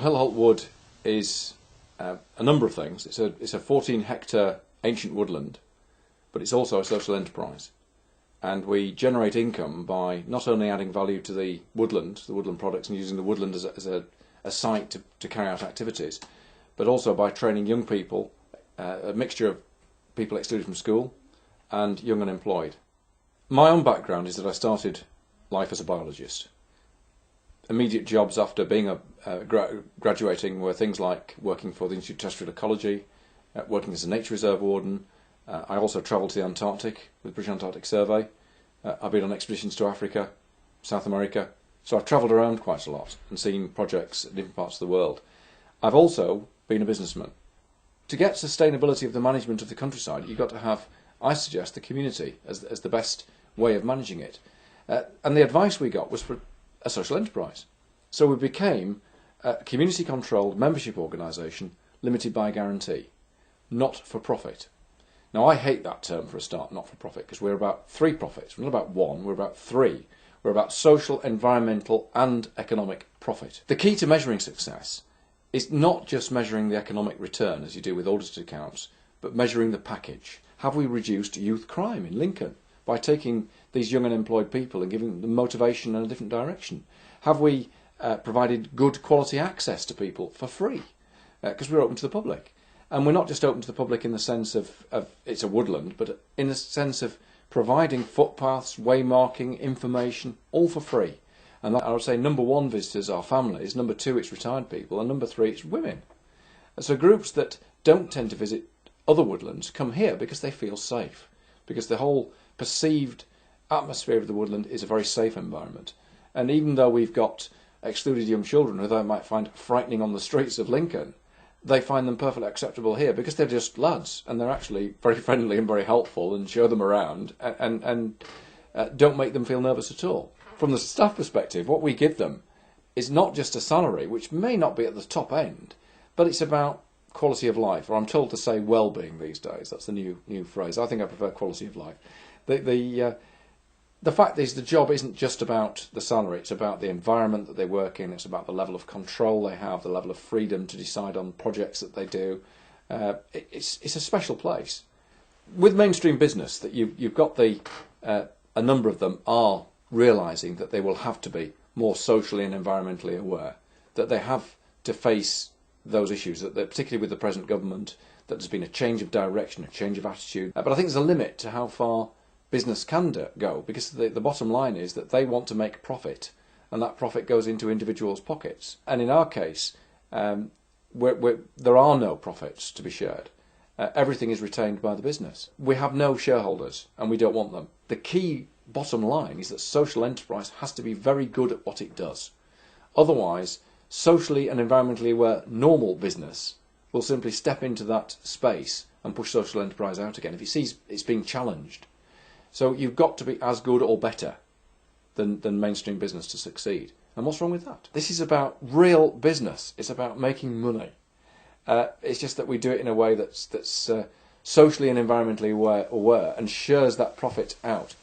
Holt Wood is a number of things. It's a 14-hectare ancient woodland, but it's also a social enterprise. And we generate income by not only adding value to the woodland products, and using the woodland as a site to carry out activities, but also by training young people, a mixture of people excluded from school and young unemployed. My own background is that I started life as a biologist. Immediate jobs after being graduating were things like working for the Institute of Terrestrial Ecology, working as a nature reserve warden. I also travelled to the Antarctic with the British Antarctic Survey. I've been on expeditions to Africa, South America, so I've travelled around quite a lot and seen projects in different parts of the world. I've also been a businessman. To get sustainability of the management of the countryside, you've got to have, I suggest, the community as the best way of managing it. And the advice we got was for a social enterprise. So we became a community-controlled membership organisation limited by guarantee, not for profit. Now, I hate that term for a start, not for profit, because we're about three profits. We're not about one, we're about three. We're about social, environmental and economic profit. The key to measuring success is not just measuring the economic return, as you do with audited accounts, but measuring the package. Have we reduced youth crime in Lincoln by taking these young unemployed people and giving them motivation in a different direction? Have we provided good quality access to people for free? Because we're open to the public. And we're not just open to the public in the sense of it's a woodland, but in the sense of providing footpaths, waymarking, information, all for free. And that, I would say, number one visitors are families, number two it's retired people, and number three it's women. So groups that don't tend to visit other woodlands come here because they feel safe, because the whole perceived atmosphere of the woodland is a very safe environment. And even though we've got excluded young children who they might find frightening on the streets of Lincoln, they find them perfectly acceptable here because they're just lads and they're actually very friendly and very helpful and show them around and don't make them feel nervous at all. From the staff perspective, what we give them is not just a salary, which may not be at the top end, but it's about quality of life, or I'm told to say well-being these days. That's the new phrase. I think I prefer quality of life. The fact is, the job isn't just about the salary, it's about the environment that they work in, it's about the level of control they have, the level of freedom to decide on projects that they do. It's a special place. With mainstream business, that you've got a number of them are realising that they will have to be more socially and environmentally aware, that they have to face those issues, that particularly with the present government, that there's been a change of direction, a change of attitude. But I think there's a limit to how far business can go, because the bottom line is that they want to make profit, and that profit goes into individuals' pockets. And in our case, there are no profits to be shared. Everything is retained by the business. We have no shareholders, and we don't want them. The key bottom line is that social enterprise has to be very good at what it does. Otherwise, socially and environmentally aware normal business will simply step into that space and push social enterprise out again if it sees it's being challenged. So you've got to be as good or better than mainstream business to succeed. And what's wrong with that? This is about real business. It's about making money. It's just that we do it in a way that's socially and environmentally aware and shares that profit out.